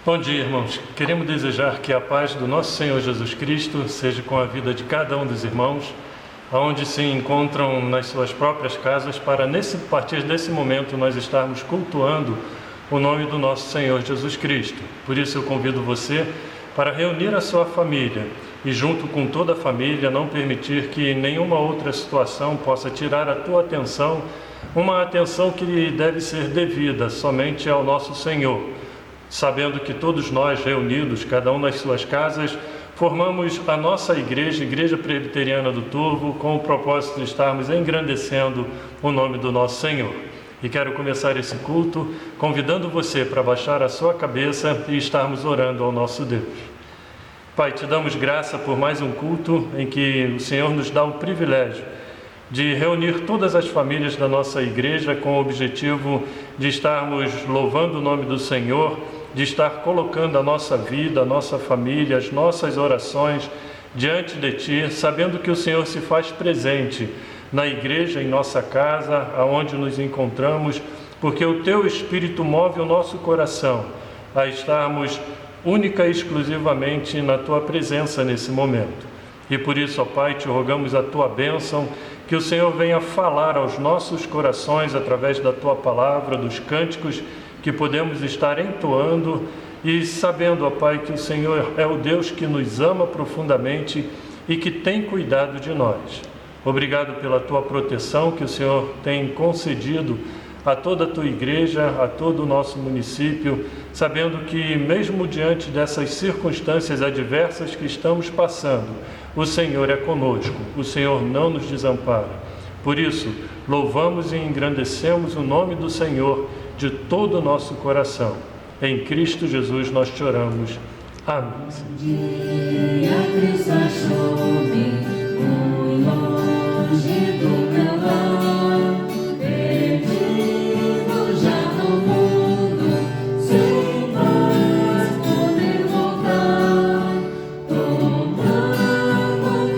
Bom dia, irmãos. Queremos desejar que a paz do nosso Senhor Jesus Cristo seja com a vida de cada um dos irmãos, aonde se encontram nas suas próprias casas, para a partir desse momento nós estarmos cultuando o nome do nosso Senhor Jesus Cristo. Por isso eu convido você para reunir a sua família e, junto com toda a família, não permitir que nenhuma outra situação possa tirar a tua atenção, uma atenção que deve ser devida somente ao nosso Senhor, sabendo que todos nós reunidos, cada um nas suas casas, formamos a nossa igreja, Igreja Presbiteriana do Turvo, com o propósito de estarmos engrandecendo o nome do nosso Senhor. E quero começar esse culto convidando você para baixar a sua cabeça e estarmos orando ao nosso Deus. Pai, te damos graça por mais um culto em que o Senhor nos dá o privilégio de reunir todas as famílias da nossa igreja com o objetivo de estarmos louvando o nome do Senhor, de estar colocando a nossa vida, a nossa família, as nossas orações diante de Ti, sabendo que o Senhor se faz presente na igreja, em nossa casa, aonde nos encontramos, porque o Teu Espírito move o nosso coração a estarmos única e exclusivamente na Tua presença nesse momento. E por isso, ó Pai, te rogamos a Tua bênção, que o Senhor venha falar aos nossos corações através da Tua palavra, dos cânticos que podemos estar entoando e sabendo, ó Pai, que o Senhor é o Deus que nos ama profundamente e que tem cuidado de nós. Obrigado pela Tua proteção que o Senhor tem concedido a toda a Tua igreja, a todo o nosso município, sabendo que mesmo diante dessas circunstâncias adversas que estamos passando, o Senhor é conosco, o Senhor não nos desampara. Por isso, louvamos e engrandecemos o nome do Senhor de todo o nosso coração. Em Cristo Jesus nós te oramos. Amém. Dia Cristo achou-me muito longe do meu lar, perdido já no mundo, sem mais poder voltar. Tomando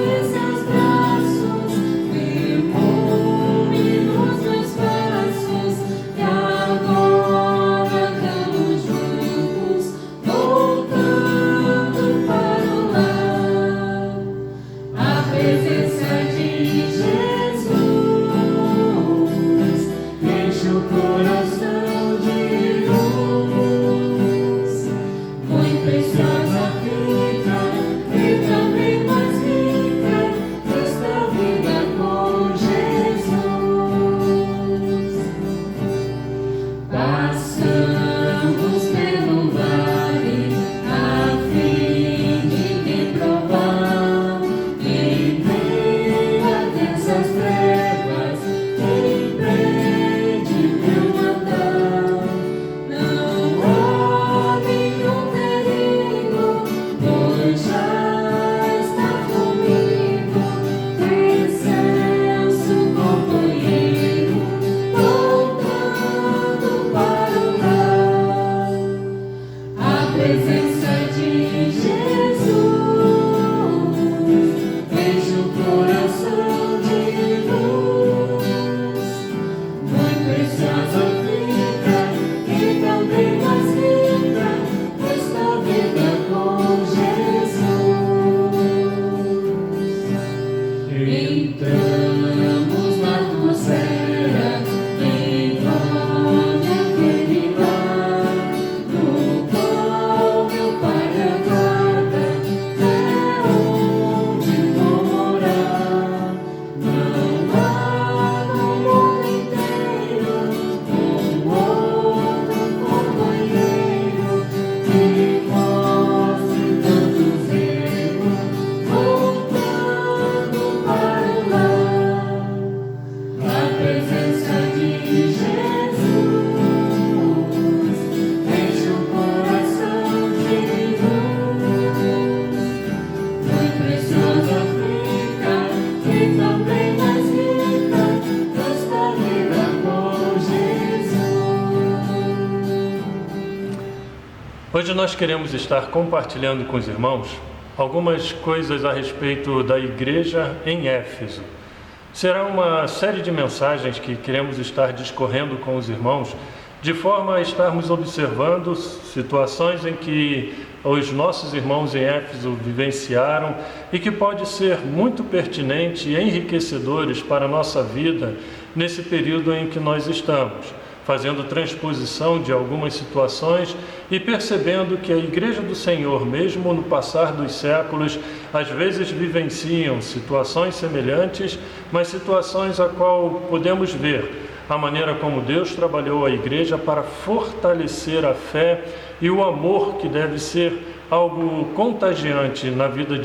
em seus braços, firmou-me nos meus passos, e agora estamos juntos, voltando para o lar. A presença de Jesus enche o coração de luz, muito preciosa fica e também mais rica esta vida com Jesus. Passamos pelo vale a fim de me provar, em meio a densas trevas, empreende meu andar. Não há nenhum perigo, pois já está comigo, excelso companheiro, voltando para o lar. A presença de Jesus enche o coração de luz, muito preciosa fica e também mais rica esta vida com Jesus. Entramos na atmosfera, envolve aquele lar, no qual meu Pai aguarda, é onde vou morar. Não há no mundo inteiro um outro companheiro que mostre tanto zelo, voltando para o lar. A presença de Jesus enche o coração de luz, muito preciosa fica e também mais rica esta vida com Jesus. Hoje nós queremos estar compartilhando com os irmãos algumas coisas a respeito da igreja em Éfeso. Será uma série de mensagens que queremos estar discorrendo com os irmãos de forma a estarmos observando situações em que os nossos irmãos em Éfeso vivenciaram e que pode ser muito pertinente e enriquecedores para a nossa vida nesse período em que nós estamos, fazendo transposição de algumas situações e percebendo que a Igreja do Senhor, mesmo no passar dos séculos, às vezes vivenciam situações semelhantes, mas situações a qual podemos ver a maneira como Deus trabalhou a Igreja para fortalecer a fé e o amor, que deve ser algo contagiante na vida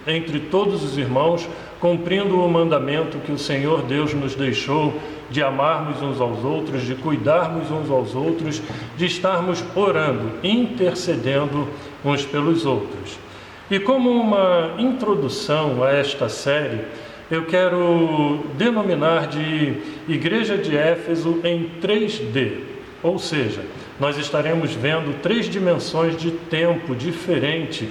entre todos os irmãos, cumprindo o mandamento que o Senhor Deus nos deixou de amarmos uns aos outros, de cuidarmos uns aos outros, de estarmos orando, intercedendo uns pelos outros. E como uma introdução a esta série, eu quero denominar de Igreja de Éfeso em 3D, ou seja, nós estaremos vendo 3 dimensões de tempo diferente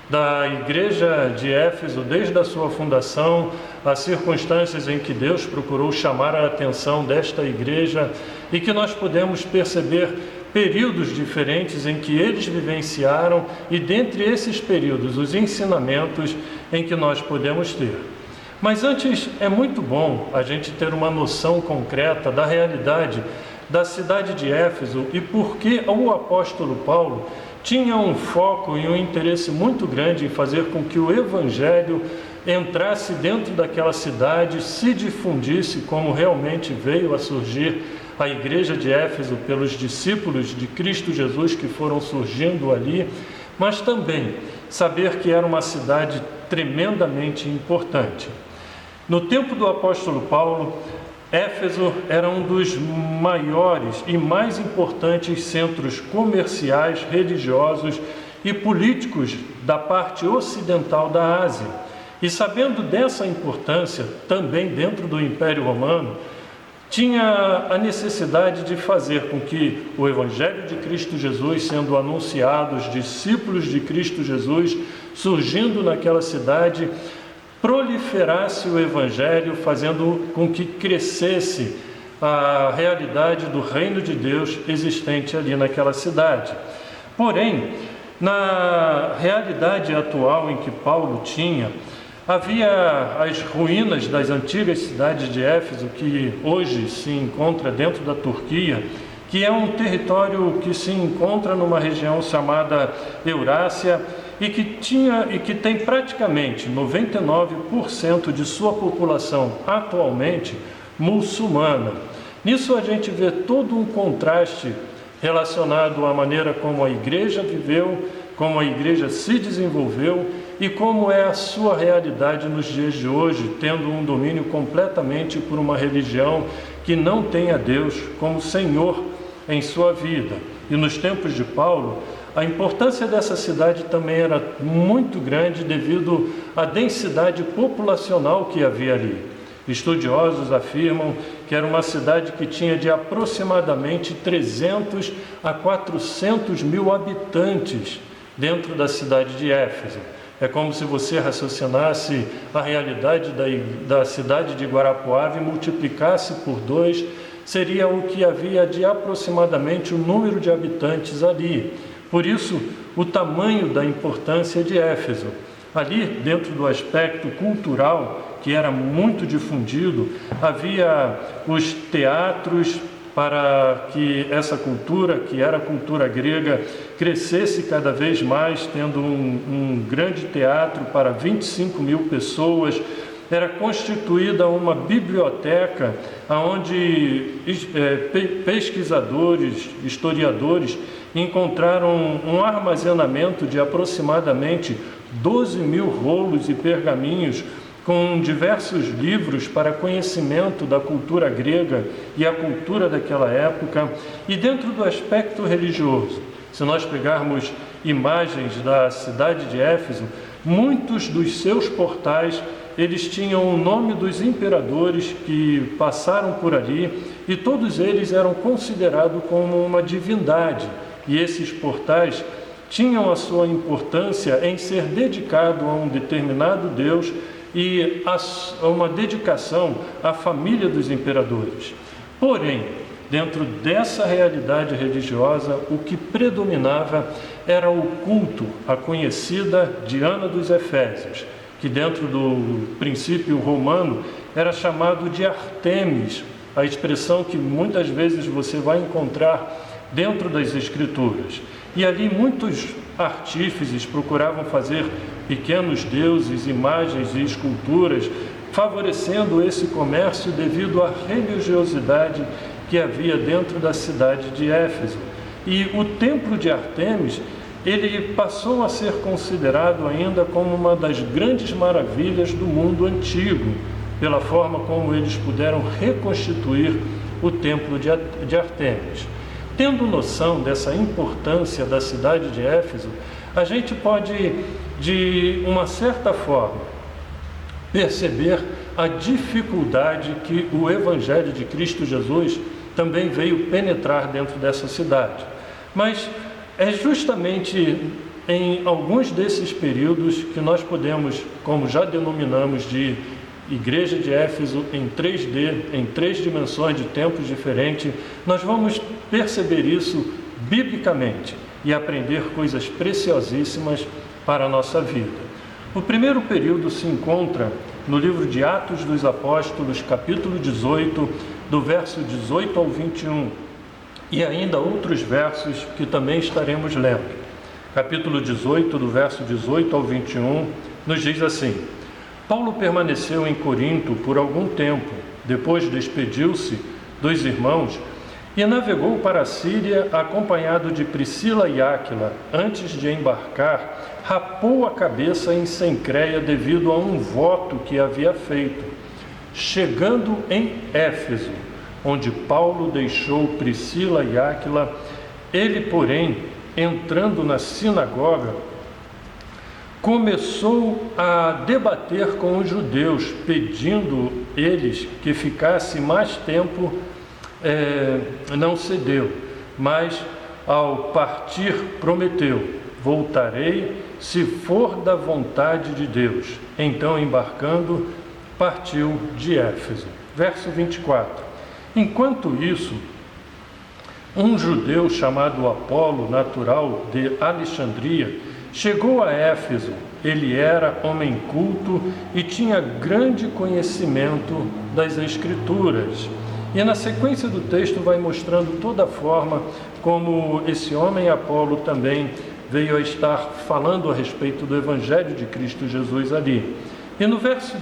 da Igreja de Éfeso, desde a sua fundação, as circunstâncias em que Deus procurou chamar a atenção desta igreja e que nós podemos perceber períodos diferentes em que eles vivenciaram e dentre esses períodos os ensinamentos em que nós podemos ter. Mas antes é muito bom a gente ter uma noção concreta da realidade da cidade de Éfeso e por que o apóstolo Paulo tinha um foco e um interesse muito grande em fazer com que o Evangelho entrasse dentro daquela cidade, se difundisse como realmente veio a surgir a igreja de Éfeso pelos discípulos de Cristo Jesus que foram surgindo ali, mas também saber que era uma cidade tremendamente importante. No tempo do apóstolo Paulo, Éfeso era um dos maiores e mais importantes centros comerciais, religiosos e políticos da parte ocidental da Ásia. E sabendo dessa importância, também dentro do Império Romano, tinha a necessidade de fazer com que o Evangelho de Cristo Jesus, sendo anunciado, os discípulos de Cristo Jesus surgindo naquela cidade, proliferasse o Evangelho, fazendo com que crescesse a realidade do reino de Deus existente ali naquela cidade. Porém, na realidade atual em que Paulo tinha, havia as ruínas das antigas cidades de Éfeso, que hoje se encontra dentro da Turquia, que é um território que se encontra numa região chamada Eurásia, e que tem praticamente 99% de sua população atualmente muçulmana. Nisso a gente vê todo um contraste relacionado à maneira como a igreja viveu, como a igreja se desenvolveu e como é a sua realidade nos dias de hoje, tendo um domínio completamente por uma religião que não tem a Deus como Senhor em sua vida. E nos tempos de Paulo, a importância dessa cidade também era muito grande devido à densidade populacional que havia ali. Estudiosos afirmam que era uma cidade que tinha de aproximadamente 300 a 400 mil habitantes dentro da cidade de Éfeso. É como se você raciocinasse a realidade da cidade de Guarapuava e multiplicasse por 2, seria o que havia de aproximadamente o número de habitantes ali. Por isso, o tamanho da importância de Éfeso. Ali, dentro do aspecto cultural, que era muito difundido, havia os teatros para que essa cultura, que era a cultura grega, crescesse cada vez mais, tendo um grande teatro para 25 mil pessoas. Era constituída uma biblioteca onde pesquisadores, historiadores, encontraram um armazenamento de aproximadamente 12 mil rolos e pergaminhos com diversos livros para conhecimento da cultura grega e a cultura daquela época. E dentro do aspecto religioso, se nós pegarmos imagens da cidade de Éfeso, muitos dos seus portais, eles tinham o nome dos imperadores que passaram por ali e todos eles eram considerados como uma divindade. E esses portais tinham a sua importância em ser dedicado a um determinado Deus e a uma dedicação à família dos imperadores. Porém, dentro dessa realidade religiosa, o que predominava era o culto à conhecida Diana dos Efésios, que dentro do princípio romano era chamado de Artemis, a expressão que muitas vezes você vai encontrar dentro das Escrituras. E ali muitos artífices procuravam fazer pequenos deuses, imagens e esculturas, favorecendo esse comércio devido à religiosidade que havia dentro da cidade de Éfeso. E o templo de Artemis, ele passou a ser considerado ainda como uma das grandes maravilhas do mundo antigo, pela forma como eles puderam reconstituir o templo de Artemis. Tendo noção dessa importância da cidade de Éfeso, a gente pode, de uma certa forma, perceber a dificuldade que o Evangelho de Cristo Jesus também veio penetrar dentro dessa cidade. Mas é justamente em alguns desses períodos que nós podemos, como já denominamos, de Igreja de Éfeso em 3D, em 3 dimensões de tempos diferentes, nós vamos perceber isso biblicamente e aprender coisas preciosíssimas para a nossa vida. O primeiro período se encontra no livro de Atos dos Apóstolos, capítulo 18, do verso 18 ao 21, e ainda outros versos que também estaremos lendo. Capítulo 18, do verso 18 ao 21, nos diz assim: Paulo permaneceu em Corinto por algum tempo, depois despediu-se dos irmãos e navegou para a Síria acompanhado de Priscila e Áquila. Antes de embarcar, rapou a cabeça em Cencreia devido a um voto que havia feito. Chegando em Éfeso, onde Paulo deixou Priscila e Áquila, ele, porém, entrando na sinagoga, começou a debater com os judeus, pedindo eles que ficasse mais tempo. Não cedeu, mas ao partir prometeu: voltarei se for da vontade de Deus. Então, embarcando, partiu de Éfeso. Verso 24. Enquanto isso, um judeu chamado Apolo, natural de Alexandria, chegou a Éfeso. Ele era homem culto e tinha grande conhecimento das Escrituras. E na sequência do texto vai mostrando toda a forma como esse homem Apolo também veio a estar falando a respeito do Evangelho de Cristo Jesus ali. E no verso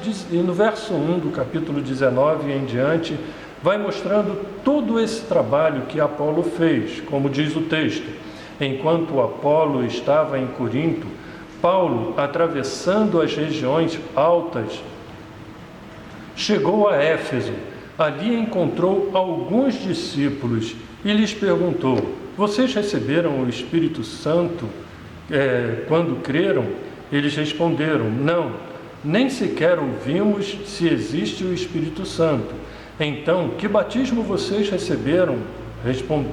1 do capítulo 19 em diante, vai mostrando todo esse trabalho que Apolo fez, como diz o texto. Enquanto Apolo estava em Corinto, Paulo, atravessando as regiões altas, chegou a Éfeso. Ali encontrou alguns discípulos e lhes perguntou: vocês receberam o Espírito Santo quando creram? Eles responderam: não, nem sequer ouvimos se existe o Espírito Santo. Então, que batismo vocês receberam?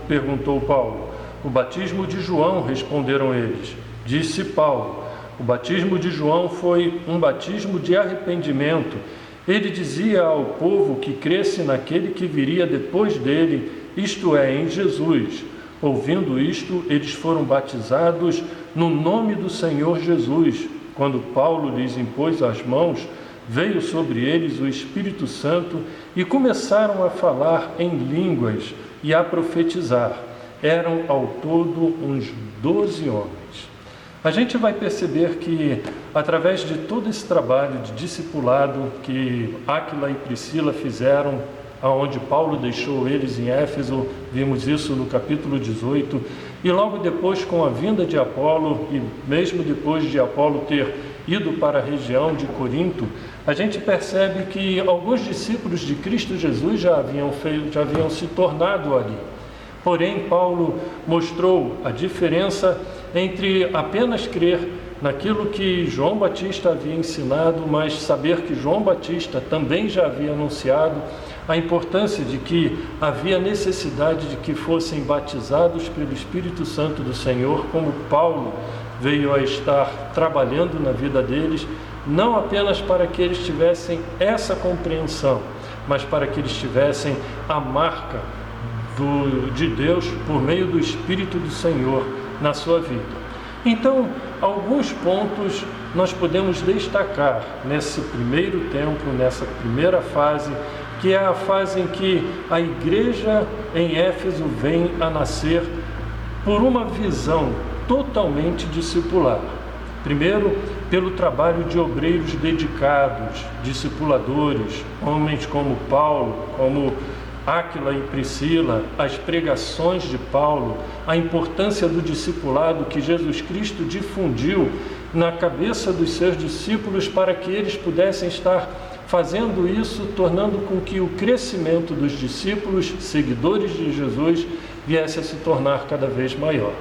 Perguntou Paulo. O batismo de João, responderam eles. Disse Paulo: o batismo de João foi um batismo de arrependimento. Ele dizia ao povo que cresce naquele que viria depois dele, isto é, em Jesus. Ouvindo isto, eles foram batizados no nome do Senhor Jesus. Quando Paulo lhes impôs as mãos, veio sobre eles o Espírito Santo e começaram a falar em línguas e a profetizar. Eram ao todo uns 12 homens. A gente vai perceber que, através de todo esse trabalho de discipulado que Áquila e Priscila fizeram, aonde Paulo deixou eles em Éfeso, vimos isso no capítulo 18, e logo depois, com a vinda de Apolo, e mesmo depois de Apolo ter ido para a região de Corinto, a gente percebe que alguns discípulos de Cristo Jesus já haviam se tornado ali. Porém, Paulo mostrou a diferença entre apenas crer naquilo que João Batista havia ensinado, mas saber que João Batista também já havia anunciado a importância de que havia necessidade de que fossem batizados pelo Espírito Santo do Senhor, como Paulo veio a estar trabalhando na vida deles, não apenas para que eles tivessem essa compreensão, mas para que eles tivessem a marca de Deus por meio do Espírito do Senhor na sua vida. Então, alguns pontos nós podemos destacar nesse primeiro tempo, nessa primeira fase, que é a fase em que a igreja em Éfeso vem a nascer por uma visão totalmente discipular. Primeiro, pelo trabalho de obreiros dedicados, discipuladores, homens como Paulo, como Áquila e Priscila, as pregações de Paulo, a importância do discipulado que Jesus Cristo difundiu na cabeça dos seus discípulos para que eles pudessem estar fazendo isso, tornando com que o crescimento dos discípulos, seguidores de Jesus, viesse a se tornar cada vez maior.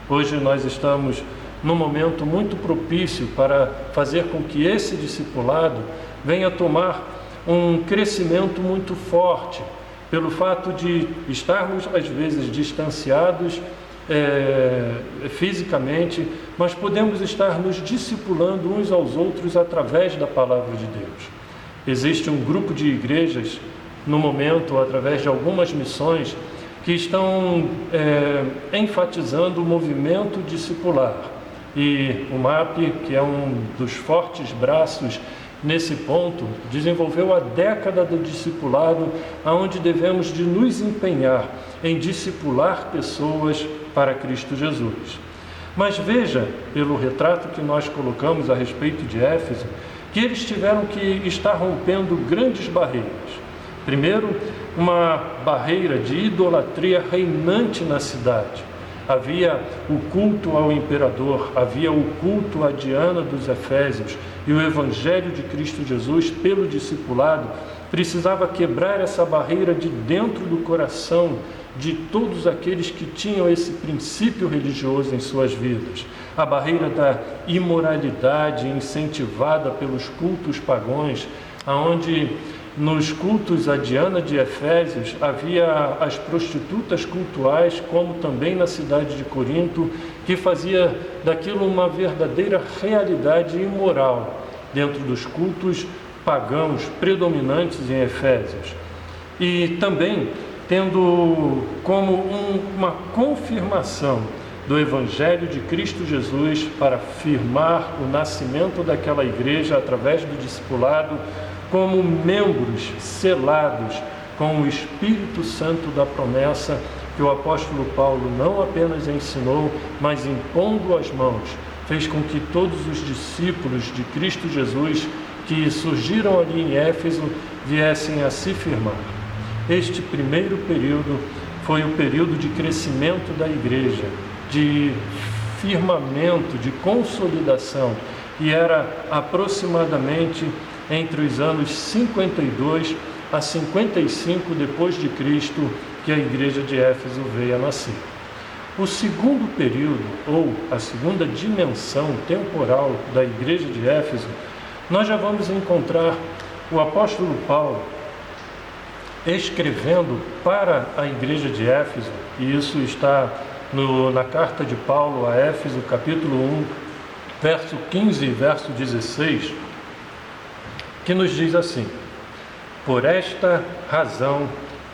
Hoje nós estamos num momento muito propício para fazer com que esse discipulado venha tomar um crescimento muito forte, pelo fato de estarmos às vezes distanciados fisicamente, mas podemos estar nos discipulando uns aos outros através da palavra de Deus. Existe um grupo de igrejas no momento, através de algumas missões, que estão enfatizando o movimento discipular. E o MAP, que é um dos fortes braços nesse ponto, desenvolveu a década do discipulado, onde devemos de nos empenhar em discipular pessoas para Cristo Jesus. Mas veja, pelo retrato que nós colocamos a respeito de Éfeso, que eles tiveram que estar rompendo grandes barreiras. Primeiro, uma barreira de idolatria reinante na cidade. Havia o culto ao imperador, havia o culto à Diana dos Efésios, e o Evangelho de Cristo Jesus, pelo discipulado, precisava quebrar essa barreira de dentro do coração de todos aqueles que tinham esse princípio religioso em suas vidas. A barreira da imoralidade incentivada pelos cultos pagãos, onde nos cultos a Diana de Efésios havia as prostitutas cultuais, como também na cidade de Corinto, que fazia daquilo uma verdadeira realidade imoral dentro dos cultos pagãos predominantes em Efésios. E também tendo como uma confirmação do Evangelho de Cristo Jesus para firmar o nascimento daquela igreja através do discipulado, como membros selados com o Espírito Santo da promessa que o apóstolo Paulo não apenas ensinou, mas impondo as mãos, fez com que todos os discípulos de Cristo Jesus que surgiram ali em Éfeso viessem a se firmar. Este primeiro período foi o período de crescimento da igreja, de firmamento, de consolidação, e era aproximadamente entre os anos 52 a 55 depois de Cristo que a igreja de Éfeso veio a nascer. O segundo período, ou a segunda dimensão temporal da igreja de Éfeso, nós já vamos encontrar o apóstolo Paulo escrevendo para a igreja de Éfeso, e isso está na carta de Paulo a Éfeso, capítulo 1, verso 15 e verso 16, que nos diz assim: por esta razão,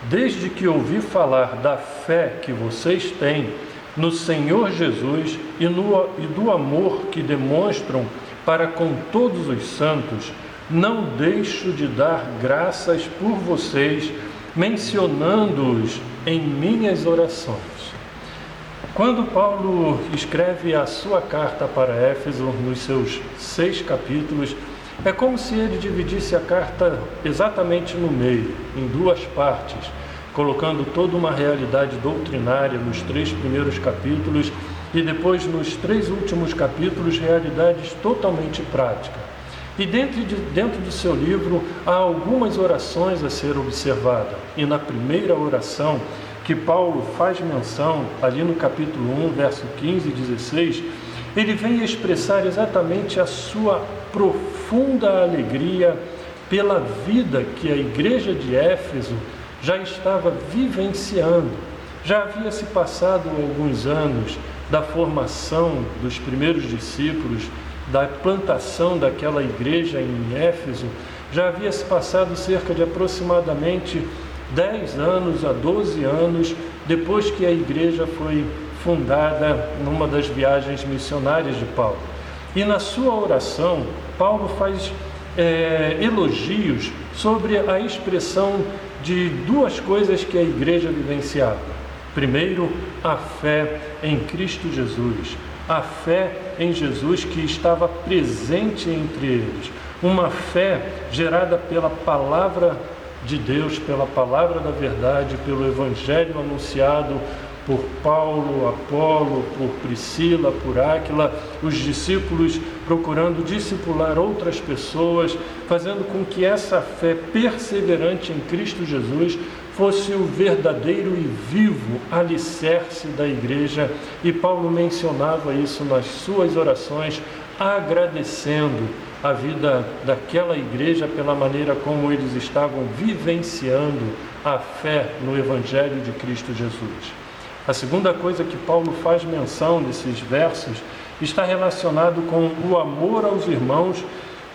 desde que ouvi falar da fé que vocês têm no Senhor Jesus e do amor que demonstram para com todos os santos, não deixo de dar graças por vocês, mencionando-os em minhas orações. Quando Paulo escreve a sua carta para Éfeso, nos seus 6 capítulos, é como se ele dividisse a carta exatamente no meio, em 2 partes, colocando toda uma realidade doutrinária nos 3 primeiros capítulos e depois nos 3 últimos capítulos, realidades totalmente práticas. E dentro do seu livro há algumas orações a ser observada. E na primeira oração que Paulo faz menção, ali no capítulo 1, verso 15 e 16, ele vem expressar exatamente a sua profunda alegria pela vida que a igreja de Éfeso já estava vivenciando. Já havia se passado alguns anos da formação dos primeiros discípulos, da plantação daquela igreja em Éfeso, já havia se passado cerca de aproximadamente 10 anos a 12 anos depois que a igreja foi fundada numa das viagens missionárias de Paulo. E na sua oração, Paulo faz elogios sobre a expressão de duas coisas que a igreja vivenciava. Primeiro, a fé em Cristo Jesus, a fé em Jesus que estava presente entre eles, uma fé gerada pela palavra de Deus, pela palavra da verdade, pelo evangelho anunciado por Paulo, Apolo, por Priscila, por Áquila, os discípulos procurando discipular outras pessoas, fazendo com que essa fé perseverante em Cristo Jesus fosse o verdadeiro e vivo alicerce da igreja. E Paulo mencionava isso nas suas orações, agradecendo a vida daquela igreja pela maneira como eles estavam vivenciando a fé no Evangelho de Cristo Jesus. A segunda coisa que Paulo faz menção nesses versos está relacionado com o amor aos irmãos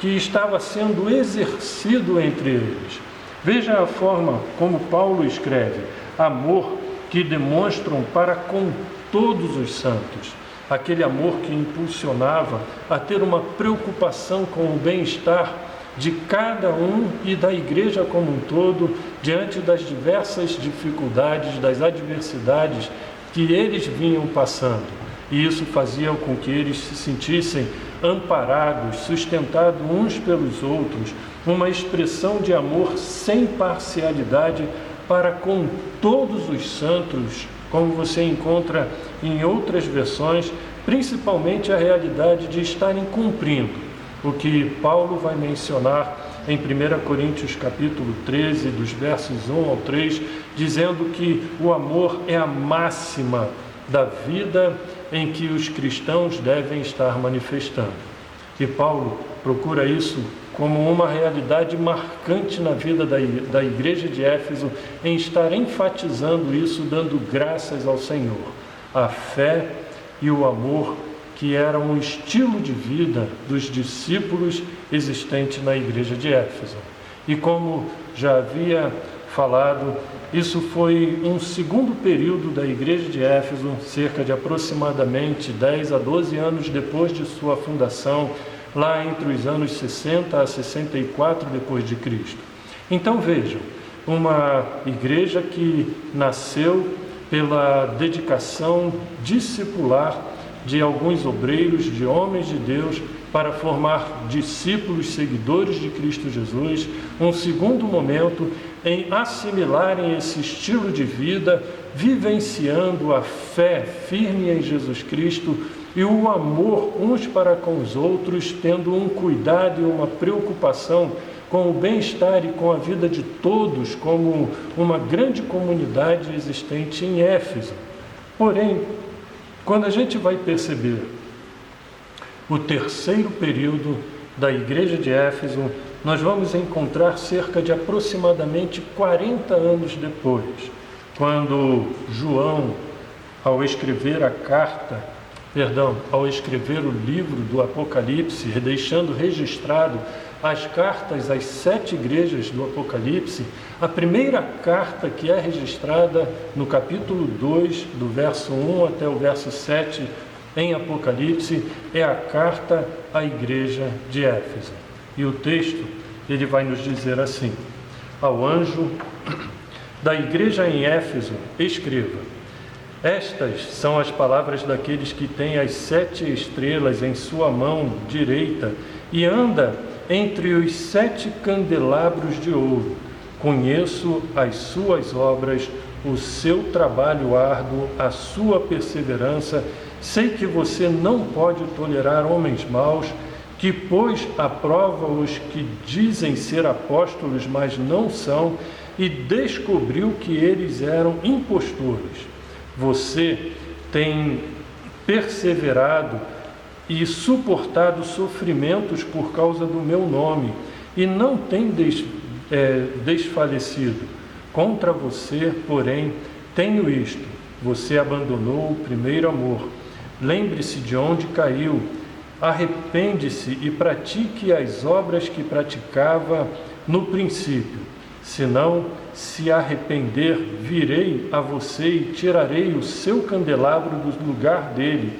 que estava sendo exercido entre eles. Veja a forma como Paulo escreve: amor que demonstram para com todos os santos. Aquele amor que impulsionava a ter uma preocupação com o bem-estar de cada um e da igreja como um todo, diante das diversas dificuldades, das adversidades que eles vinham passando. E isso fazia com que eles se sentissem amparados, sustentados uns pelos outros, uma expressão de amor sem parcialidade para com todos os santos, como você encontra em outras versões, principalmente a realidade de estarem cumprindo o que Paulo vai mencionar em 1 Coríntios capítulo 13, dos versos 1 ao 3, dizendo que o amor é a máxima da vida em que os cristãos devem estar manifestando. E Paulo procura isso como uma realidade marcante na vida da igreja de Éfeso, em estar enfatizando isso, dando graças ao Senhor. A fé e o amor que era um estilo de vida dos discípulos existente na igreja de Éfeso. E como já havia falado, isso foi um segundo período da igreja de Éfeso, cerca de aproximadamente 10 a 12 anos depois de sua fundação, lá entre os anos 60 a 64 depois de Cristo. Então vejam, uma igreja que nasceu pela dedicação discipular de alguns obreiros, de homens de Deus, para formar discípulos seguidores de Cristo Jesus. Um segundo momento em assimilarem esse estilo de vida, vivenciando a fé firme em Jesus Cristo e o amor uns para com os outros, tendo um cuidado e uma preocupação com o bem-estar e com a vida de todos, como uma grande comunidade existente em Éfeso. Porém, quando a gente vai perceber o terceiro período da igreja de Éfeso, nós vamos encontrar cerca de aproximadamente 40 anos depois, quando João, ao escrever o livro do Apocalipse, deixando registrado as cartas às 7 igrejas do Apocalipse, a primeira carta que é registrada no capítulo 2, do verso 1 até o verso 7, em Apocalipse, é a carta à igreja de Éfeso. E o texto, ele vai nos dizer assim: ao anjo da igreja em Éfeso, escreva: estas são as palavras daqueles que têm as 7 estrelas em sua mão direita e anda entre os 7 candelabros de ouro. Conheço as suas obras, o seu trabalho árduo, a sua perseverança. Sei que você não pode tolerar homens maus, que pôs à prova os que dizem ser apóstolos, mas não são, e descobriu que eles eram impostores. Você tem perseverado e suportado sofrimentos por causa do meu nome, e não tem desfalecido. Contra você, porém, tenho isto: você abandonou o primeiro amor. Lembre-se de onde caiu, arrepende-se e pratique as obras que praticava no princípio. Se não se arrepender, virei a você e tirarei o seu candelabro do lugar dele.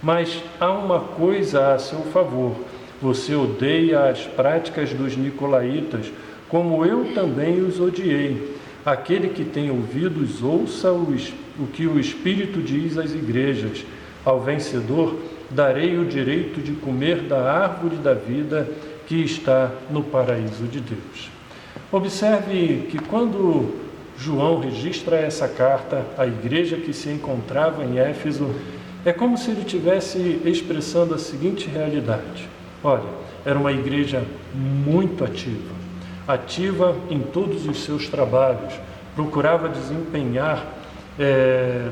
Mas há uma coisa a seu favor: você odeia as práticas dos nicolaítas, como eu também os odiei. Aquele que tem ouvidos, ouça o que o Espírito diz às igrejas. Ao vencedor, darei o direito de comer da árvore da vida que está no paraíso de Deus. Observe que quando João registra essa carta à igreja que se encontrava em Éfeso, é como se ele estivesse expressando a seguinte realidade. Olha, era uma igreja muito ativa em todos os seus trabalhos, procurava desempenhar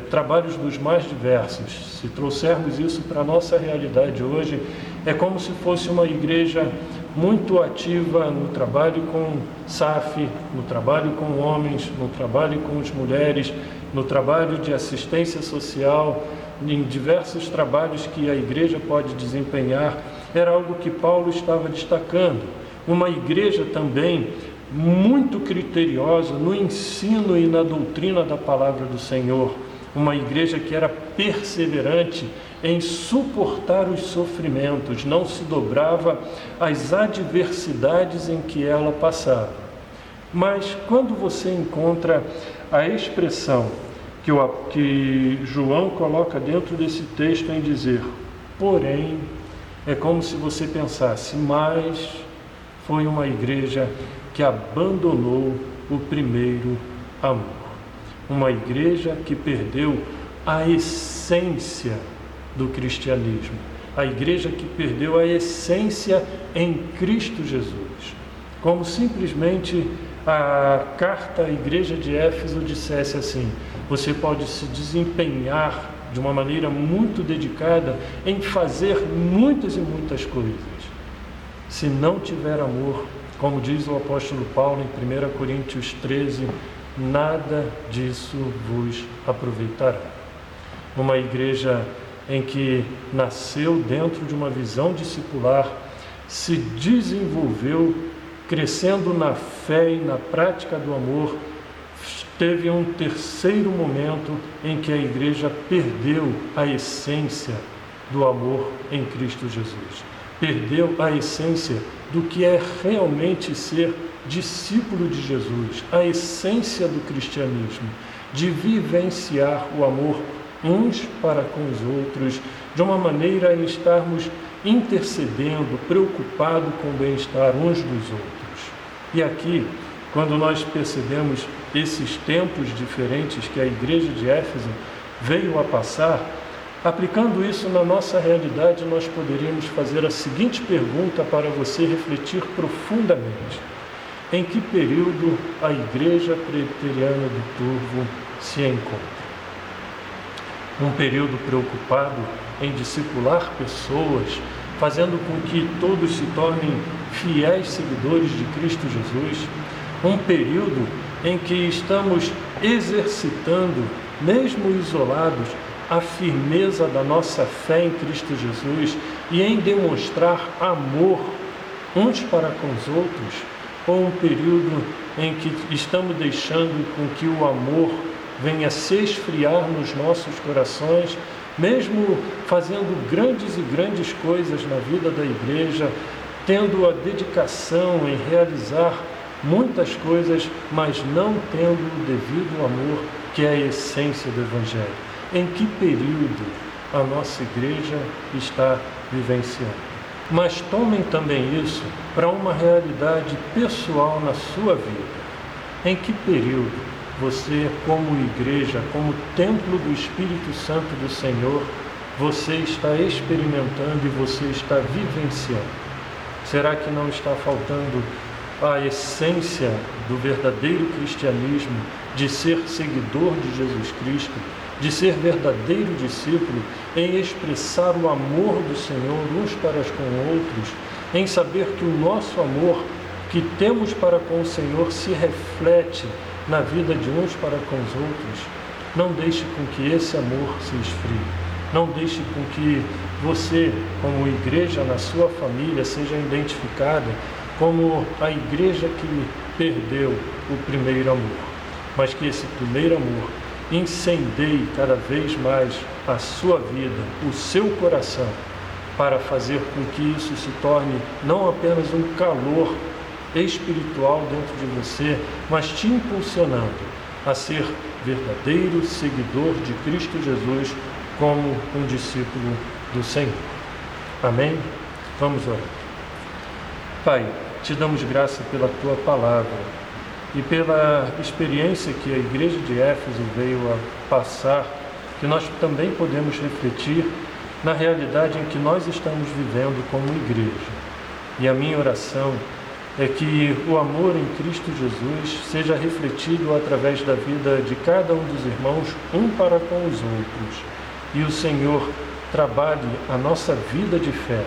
trabalhos dos mais diversos. Se trouxermos isso para a nossa realidade hoje, é como se fosse uma igreja muito ativa no trabalho com SAF, no trabalho com homens, no trabalho com as mulheres, no trabalho de assistência social, em diversos trabalhos que a igreja pode desempenhar. Era algo que Paulo estava destacando. Uma igreja também muito criteriosa no ensino e na doutrina da palavra do Senhor. Uma igreja que era perseverante em suportar os sofrimentos, não se dobrava às adversidades em que ela passava. Mas quando você encontra a expressão que João coloca dentro desse texto em dizer, porém, é como se você pensasse, mas foi uma igreja que abandonou o primeiro amor. Uma igreja que perdeu a essência do cristianismo. A igreja que perdeu a essência em Cristo Jesus. Como simplesmente a carta à igreja de Éfeso dissesse assim, você pode se desempenhar de uma maneira muito dedicada em fazer muitas e muitas coisas. Se não tiver amor, como diz o apóstolo Paulo em 1 Coríntios 13, nada disso vos aproveitará. Uma igreja em que nasceu dentro de uma visão discipular, se desenvolveu, crescendo na fé e na prática do amor, teve um terceiro momento em que a igreja perdeu a essência do amor em Cristo Jesus. Perdeu a essência do que é realmente ser discípulo de Jesus, a essência do cristianismo, de vivenciar o amor uns para com os outros, de uma maneira em estarmos intercedendo, preocupados com o bem-estar uns dos outros. E aqui, quando nós percebemos esses tempos diferentes que a igreja de Éfeso veio a passar, aplicando isso na nossa realidade, nós poderíamos fazer a seguinte pergunta para você refletir profundamente. Em que período a igreja presbiteriana do Turvo se encontra? Um período preocupado em discipular pessoas, fazendo com que todos se tornem fiéis seguidores de Cristo Jesus. Um período em que estamos exercitando, mesmo isolados, a firmeza da nossa fé em Cristo Jesus e em demonstrar amor uns para com os outros, ou um período em que estamos deixando com que o amor venha se esfriar nos nossos corações, mesmo fazendo grandes coisas na vida da igreja, tendo a dedicação em realizar muitas coisas, mas não tendo o devido amor, que é a essência do Evangelho. Em que período a nossa igreja está vivenciando? Mas tomem também isso para uma realidade pessoal na sua vida. Em que período você, como igreja, como templo do Espírito Santo do Senhor, você está experimentando e você está vivenciando? Será que não está faltando a essência do verdadeiro cristianismo, de ser seguidor de Jesus Cristo, de ser verdadeiro discípulo, em expressar o amor do Senhor uns para com outros, em saber que o nosso amor que temos para com o Senhor se reflete na vida de uns para com os outros? Não deixe com que esse amor se esfrie. Não deixe com que você, como igreja na sua família, seja identificada como a igreja que perdeu o primeiro amor, mas que esse primeiro amor incendeie cada vez mais a sua vida, o seu coração, para fazer com que isso se torne não apenas um calor espiritual dentro de você, mas te impulsionando a ser verdadeiro seguidor de Cristo Jesus como um discípulo do Senhor. Amém? Vamos orar. Pai, te damos graça pela Tua palavra e pela experiência que a igreja de Éfeso veio a passar, que nós também podemos refletir na realidade em que nós estamos vivendo como igreja. E a minha oração é que o amor em Cristo Jesus seja refletido através da vida de cada um dos irmãos, um para com os outros. E o Senhor trabalhe a nossa vida de fé,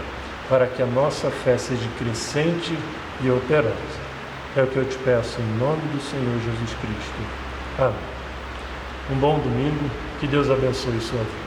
para que a nossa fé seja crescente e operosa. É o que eu te peço em nome do Senhor Jesus Cristo. Amém. Um bom domingo, que Deus abençoe sua vida.